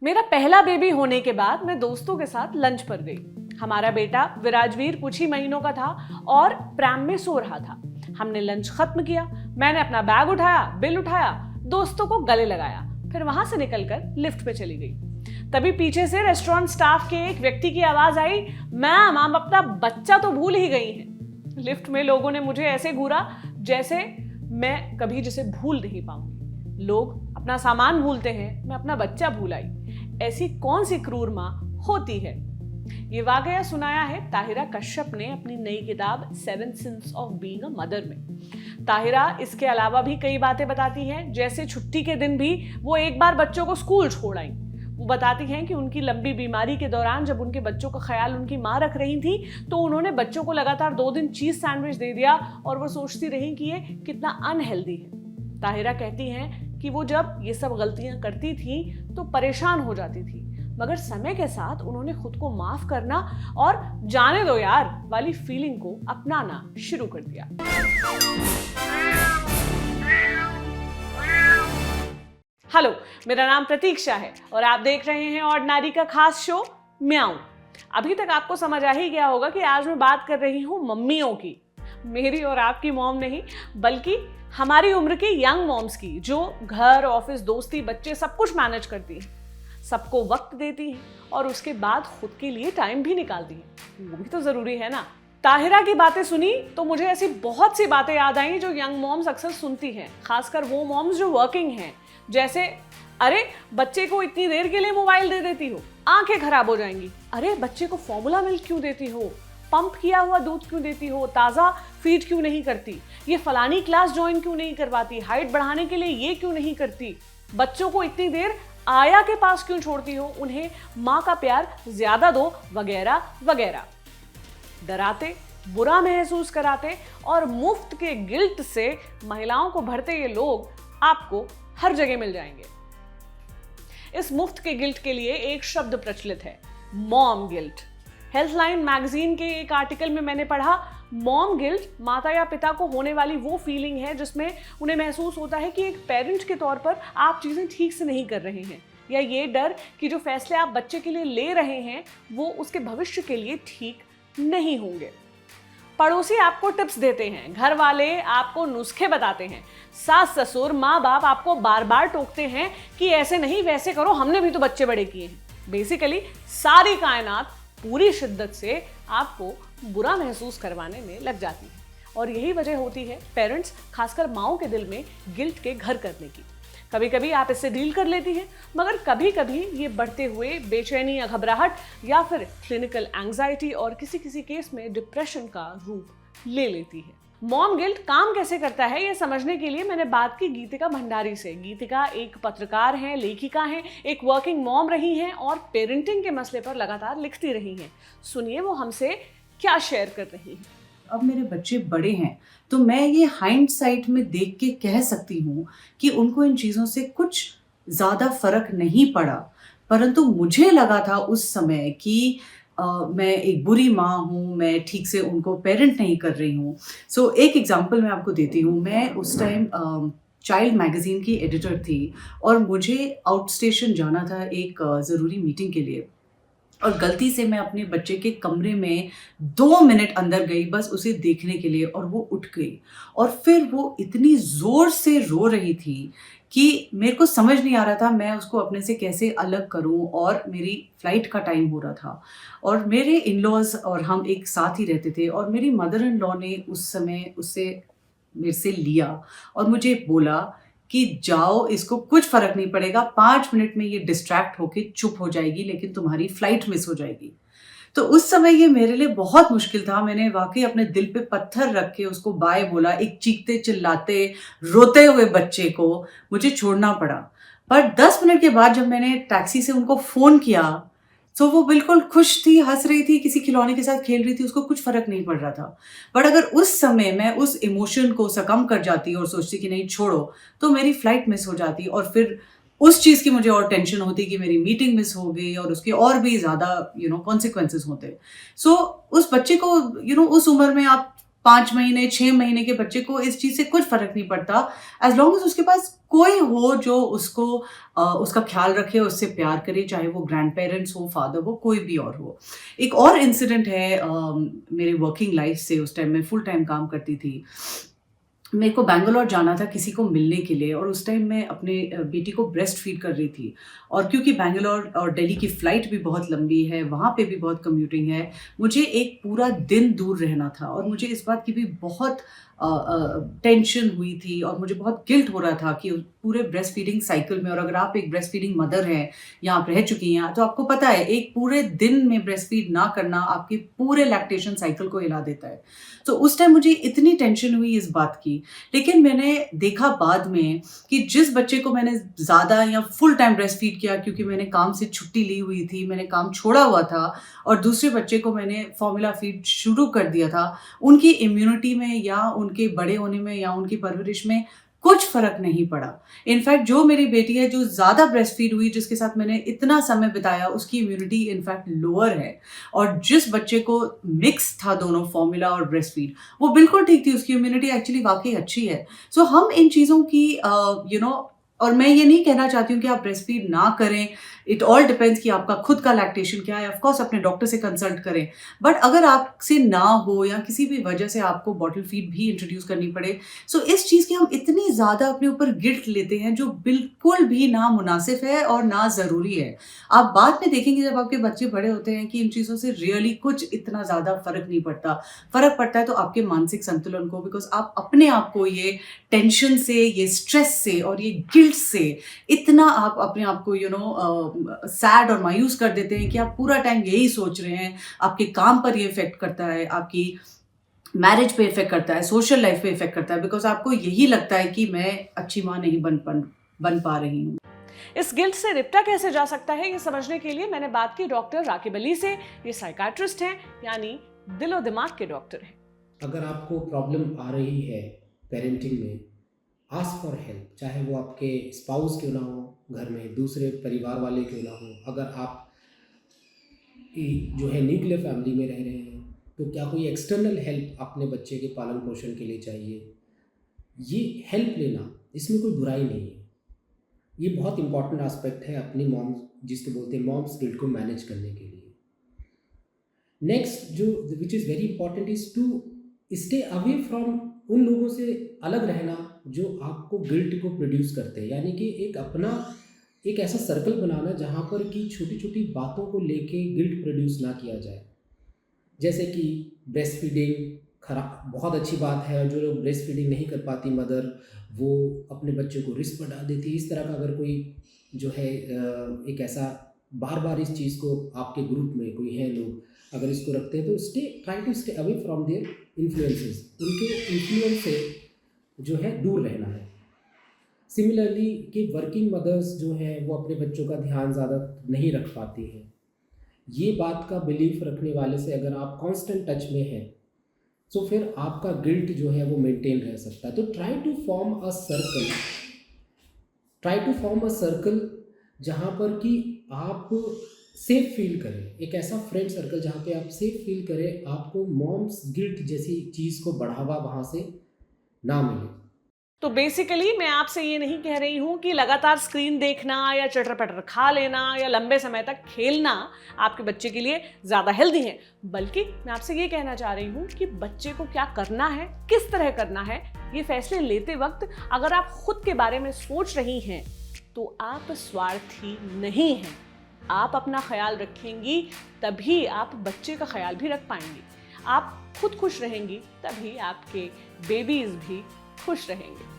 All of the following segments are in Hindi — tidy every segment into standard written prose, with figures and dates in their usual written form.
मेरा पहला बेबी होने के बाद मैं दोस्तों के साथ लंच पर गई। हमारा बेटा विराजवीर कुछ ही महीनों का था और प्रैम में सो रहा था। हमने लंच खत्म किया, मैंने अपना बैग उठाया, बिल उठाया, दोस्तों को गले लगाया, फिर वहां से निकलकर लिफ्ट पे चली गई। तभी पीछे से रेस्टोरेंट स्टाफ के एक व्यक्ति की आवाज आई, मैम आप अपना बच्चा तो भूल ही गई हैं। लिफ्ट में लोगों ने मुझे ऐसे घूरा जैसे मैं कभी जिसे भूल नहीं पाऊंगी। लोग अपना सामान भूलते हैं, मैं अपना बच्चा भूल आई। ऐसी कौन सी क्रूर मां होती है? ये वाकया सुनाया है ताहिरा कश्यप ने अपनी नई किताब 7 Sins of Being a Mother में। ताहिरा इसके अलावा भी कई बातें बताती हैं, जैसे छुट्टी के दिन भी वो एक बार बच्चों को स्कूल छोड़ आई। वो बताती हैं कि उनकी लंबी बीमारी के दौरान जब उनके बच्चों का ख्याल उनकी माँ रख रही थी तो उन्होंने बच्चों को लगातार 2 दिन चीज सैंडविच दे दिया और वो सोचती रही कि ये कितना अनहेल्दी है। ताहिरा कहती हैं कि वो जब ये सब गलतियां करती थी तो परेशान हो जाती थी, मगर समय के साथ उन्होंने खुद को माफ करना और जाने दो यार वाली फीलिंग को अपनाना शुरू कर दिया। हेलो, मेरा नाम प्रतीक्षा है और आप देख रहे हैं ऑर्डिनरी का खास शो म्याऊं। अभी तक आपको समझ आ ही गया होगा कि आज मैं बात कर रही हूं मम्मियों की। मेरी और आपकी मॉम नहीं, बल्कि हमारी उम्र की यंग मॉम्स की, जो घर, ऑफिस, दोस्ती, बच्चे सब कुछ मैनेज करती हैं, सबको वक्त देती हैं और उसके बाद खुद के लिए टाइम भी निकालती हैं। वो भी तो जरूरी है ना। ताहिरा की बातें सुनी तो मुझे ऐसी बहुत सी बातें याद आई जो यंग मॉम्स अक्सर सुनती हैं, खासकर वो मॉम्स जो वर्किंग हैं। जैसे, अरे बच्चे को इतनी देर के लिए मोबाइल दे देती हो, आंखें खराब हो जाएंगी। अरे बच्चे को फॉर्मूला मिल्क क्यों देती हो, पंप किया हुआ दूध क्यों देती हो, ताज़ा फीड क्यों नहीं करती, ये फलानी क्लास ज्वाइन क्यों नहीं करवाती, हाइट बढ़ाने के लिए ये क्यों नहीं करती, बच्चों को इतनी देर आया के पास क्यों छोड़ती हो, उन्हें माँ का प्यार ज्यादा दो, वगैरह वगैरह। डराते, बुरा महसूस कराते और मुफ्त के गिल्ट से महिलाओं को भरते ये लोग आपको हर जगह मिल जाएंगे। इस मुफ्त के गिल्ट के लिए एक शब्द प्रचलित है, मॉम गिल्ट। हेल्थलाइन मैगजीन के एक आर्टिकल में मैंने पढ़ा, मॉम गिल्ट माता या पिता को होने वाली वो फीलिंग है जिसमें उन्हें महसूस होता है कि एक पेरेंट के तौर पर आप चीज़ें ठीक से नहीं कर रहे हैं, या ये डर कि जो फैसले आप बच्चे के लिए ले रहे हैं वो उसके भविष्य के लिए ठीक नहीं होंगे। पड़ोसी आपको टिप्स देते हैं, घर वाले आपको नुस्खे बताते हैं, सास ससुर माँ बाप आपको बार बार टोकते हैं कि ऐसे नहीं वैसे करो, हमने भी तो बच्चे बड़े किए हैं। बेसिकली सारी कायनात पूरी शिद्दत से आपको बुरा महसूस करवाने में लग जाती है, और यही वजह होती है पेरेंट्स, खासकर माओं के दिल में गिल्ट के घर करने की। कभी कभी आप इससे डील कर लेती हैं, मगर कभी कभी ये बढ़ते हुए बेचैनी या घबराहट या फिर क्लिनिकल एंजाइटी और किसी किसी केस में डिप्रेशन का रूप ले लेती है। मॉम गिल्ट काम कैसे करता है ये समझने के लिए मैंने बात की गीतिका भंडारी से। गीतिका एक पत्रकार हैं, लेखिका हैं, एक वर्किंग मॉम रही हैं और पेरेंटिंग के मसले पर लगातार लिखती रही हैं। सुनिए वो हमसे क्या शेयर कर रही हैं। अब मेरे बच्चे बड़े हैं तो मैं ये हाइंडसाइट में देख के कह सकती हूँ कि उनको इन चीज़ों से कुछ ज़्यादा फर्क नहीं पड़ा, परंतु मुझे लगा था उस समय कि मैं एक बुरी माँ हूँ, मैं ठीक से उनको पेरेंट नहीं कर रही हूँ। सो एक एग्जांपल मैं आपको देती हूँ। मैं उस टाइम चाइल्ड मैगज़ीन की एडिटर थी और मुझे आउट स्टेशन जाना था एक ज़रूरी मीटिंग के लिए, और गलती से मैं अपने बच्चे के कमरे में 2 मिनट अंदर गई बस उसे देखने के लिए, और वो उठ गई और फिर वो इतनी ज़ोर से रो रही थी कि मेरे को समझ नहीं आ रहा था मैं उसको अपने से कैसे अलग करूं, और मेरी फ़्लाइट का टाइम हो रहा था और मेरे इन-लॉज़ और हम एक साथ ही रहते थे, और मेरी मदर इन लॉ ने उस समय उससे मेरे से लिया और मुझे बोला कि जाओ, इसको कुछ फ़र्क नहीं पड़ेगा, 5 मिनट में ये डिस्ट्रैक्ट होके चुप हो जाएगी, लेकिन तुम्हारी फ़्लाइट मिस हो जाएगी। तो उस समय ये मेरे लिए बहुत मुश्किल था। मैंने वाक़ई अपने दिल पे पत्थर रख के उसको बाय बोला। एक चीखते चिल्लाते रोते हुए बच्चे को मुझे छोड़ना पड़ा। पर 10 मिनट के बाद जब मैंने टैक्सी से उनको फ़ोन किया तो वो बिल्कुल खुश थी, हंस रही थी, किसी खिलौने के साथ खेल रही थी, उसको कुछ फ़र्क नहीं पड़ रहा था। बट अगर उस समय मैं उस इमोशन को सकम कर जाती और सोचती कि नहीं छोड़ो, तो मेरी फ़्लाइट मिस हो जाती और फिर उस चीज़ की मुझे और टेंशन होती कि मेरी मीटिंग मिस हो गई और उसके और भी ज़्यादा कॉन्सिक्वेंसेस होते। सो उस बच्चे को उस उम्र में आप 5 महीने 6 महीने के बच्चे को इस चीज़ से कुछ फ़र्क नहीं पड़ता, एज लॉन्ग एज उसके पास कोई हो जो उसको उसका ख्याल रखे, उससे प्यार करे, चाहे वो ग्रैंड पेरेंट्स हो, फादर हो, कोई भी और हो। एक और इंसिडेंट है मेरे वर्किंग लाइफ से। उस टाइम मैं फुल टाइम काम करती थी। मेरे को बैंगलोर जाना था किसी को मिलने के लिए, और उस टाइम मैं अपने बेटी को ब्रेस्ट फीड कर रही थी। और क्योंकि बैंगलोर और दिल्ली की फ़्लाइट भी बहुत लंबी है, वहाँ पे भी बहुत कम्यूटिंग है, मुझे एक पूरा दिन दूर रहना था, और मुझे इस बात की भी बहुत टेंशन हुई थी, और मुझे बहुत गिल्ट हो रहा था कि पूरे ब्रेस्ट फीडिंग साइकिल में, और अगर आप एक ब्रेस्ट फीडिंग मदर हैं या आप रह चुकी हैं, तो आपको पता है एक पूरे दिन में ब्रेस्ट फीड ना करना आपके पूरे लैक्टेशन साइकिल को हिला देता है। तो उस टाइम मुझे इतनी टेंशन हुई इस बात की। लेकिन मैंने देखा बाद में कि जिस बच्चे को मैंने ज़्यादा या फुल टाइम ब्रेस्ट फीड किया, क्योंकि मैंने काम से छुट्टी ली हुई थी, मैंने काम छोड़ा हुआ था, और दूसरे बच्चे को मैंने फॉर्मूला फीड शुरू कर दिया था, उनकी इम्यूनिटी में या उनके बड़े होने में या उनकी परवरिश में कुछ फ़र्क नहीं पड़ा। इनफैक्ट जो मेरी बेटी है जो ज़्यादा ब्रेस्ट फीड हुई, जिसके साथ मैंने इतना समय बिताया, उसकी इम्यूनिटी इनफैक्ट लोअर है। और जिस बच्चे को मिक्स था दोनों फॉर्मूला और ब्रेस्ट फीड, वो बिल्कुल ठीक थी, उसकी इम्यूनिटी एक्चुअली वाकई अच्छी है। सो हम इन चीज़ों की और मैं ये नहीं कहना चाहती हूँ कि आप ब्रेस्ट फीड ना करें। इट ऑल डिपेंड्स कि आपका खुद का लैक्टेशन क्या है। ऑफ कोर्स अपने डॉक्टर से कंसल्ट करें, बट अगर आपसे ना हो या किसी भी वजह से आपको बॉटल फीड भी इंट्रोड्यूस करनी पड़े, सो इस चीज़ की हम इतनी ज़्यादा अपने ऊपर गिल्ट लेते हैं, जो बिल्कुल भी ना मुनासिब है और ना ज़रूरी है। आप बाद में देखेंगे जब आपके बच्चे बड़े होते हैं कि इन चीज़ों से रियली कुछ इतना ज़्यादा फ़र्क नहीं पड़ता। फ़र्क पड़ता है तो आपके मानसिक संतुलन को, बिकॉज आप अपने आप को ये टेंशन से, ये स्ट्रेस से और ये गिल्ट से इतना आप अपने आप को सैड और मायूस कर देते हैं कि आप पूरा टाइम यही सोच रहे हैं। आपके काम पर ये इफेक्ट करता है, आपकी मैरिज पे इफेक्ट करता है, सोशल लाइफ पे इफेक्ट करता है, बिकॉज आपको यही लगता है कि मैं अच्छी माँ नहीं बन पा रही हूँ। इस गिल्ट से निपटा कैसे जा सकता है, ये समझने के लिए मैंने बात की डॉक्टर राकिब अली से। ये साइकाट्रिस्ट हैं, यानी दिलो दिमाग के डॉक्टर हैं। अगर आपको प्रॉब्लम आ रही है पेरेंटिंग में, आस्क फॉर हेल्प। चाहे वो आपके स्पाउस क्यों ना हो, घर में दूसरे परिवार वाले क्यों ना हो। अगर आप जो है न्यूक्लियर फैमिली में रह रहे हैं, तो क्या कोई एक्सटर्नल हेल्प अपने बच्चे के पालन पोषण के लिए चाहिए, ये हेल्प लेना, इसमें कोई बुराई नहीं है। ये बहुत इंपॉर्टेंट एस्पेक्ट है अपनी मॉम, जिसको बोलते हैं मॉम्स गिल्ट को मैनेज करने के लिए। नेक्स्ट जो which is very important is to stay away from उन लोगों से अलग रहना जो आपको गिल्ट को प्रोड्यूस करते हैं। यानी कि एक अपना एक ऐसा सर्कल बनाना जहाँ पर कि छोटी छोटी बातों को लेके गिल्ट प्रोड्यूस ना किया जाए। जैसे कि ब्रेस्ट फीडिंग खराब, बहुत अच्छी बात है, जो लोग ब्रेस्ट फीडिंग नहीं कर पाती मदर, वो अपने बच्चे को रिस्क पर डाल देती। इस तरह का अगर कोई जो है एक ऐसा बार बार इस चीज़ को आपके ग्रुप में कोई है लोग अगर इसको रखते हैं, तो try to stay away from their influences. उनके इन्फ्लुएंस से जो है दूर रहना है। सिमिलरली कि वर्किंग मदर्स जो है वो अपने बच्चों का ध्यान ज़्यादा नहीं रख पाती हैं, ये बात का बिलीफ रखने वाले से अगर आप कांस्टेंट टच में हैं, तो फिर आपका गिल्ट जो है वो मेंटेन रह सकता है। तो try to form a circle जहाँ पर कि आप सेफ फील करें, एक ऐसा फ्रेंड सर्कल जहाँ पे आप सेफ फील करें, आपको मॉम्स गिल्ट जैसी चीज़ को बढ़ावा वहाँ से ना मिले। तो बेसिकली मैं आपसे ये नहीं कह रही हूँ कि लगातार स्क्रीन देखना या चटर पटर खा लेना या लंबे समय तक खेलना आपके बच्चे के लिए ज़्यादा हेल्दी है, बल्कि मैं आपसे ये कहना चाह रही हूँ कि बच्चे को क्या करना है, किस तरह करना है, ये फैसले लेते वक्त अगर आप खुद के बारे में सोच रही हैं तो आप स्वार्थी नहीं हैं। आप अपना ख्याल रखेंगी तभी आप बच्चे का ख्याल भी रख पाएंगी। आप खुद खुश रहेंगी तभी आपके बेबीज भी खुश रहेंगे।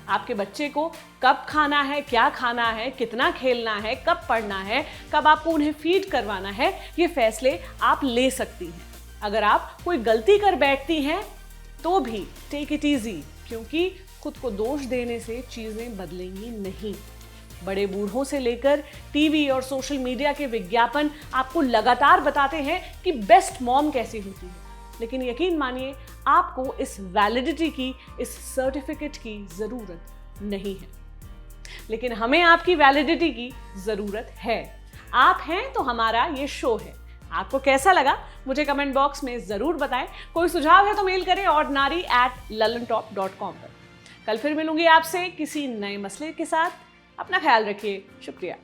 आपके बच्चे को कब खाना है, क्या खाना है, कितना खेलना है, कब पढ़ना है, कब आपको उन्हें फीड करवाना है, ये फैसले आप ले सकती हैं। अगर आप कोई गलती कर बैठती हैं तो भी टेक इट ईजी, क्योंकि खुद को दोष देने से चीज़ें बदलेंगी नहीं। बड़े बूढ़ों से लेकर टीवी और सोशल मीडिया के विज्ञापन आपको लगातार बताते हैं कि बेस्ट मॉम कैसी होती है, लेकिन यकीन मानिए आपको इस वैलिडिटी की, इस सर्टिफिकेट की ज़रूरत नहीं है। लेकिन हमें आपकी वैलिडिटी की ज़रूरत है। आप हैं तो हमारा ये शो है। आपको कैसा लगा मुझे कमेंट बॉक्स में जरूर बताएं। कोई सुझाव है तो मेल करें ordinary@lallantop.com पर। कल फिर मिलूंगी आपसे किसी नए मसले के साथ। अपना ख्याल रखिए। शुक्रिया।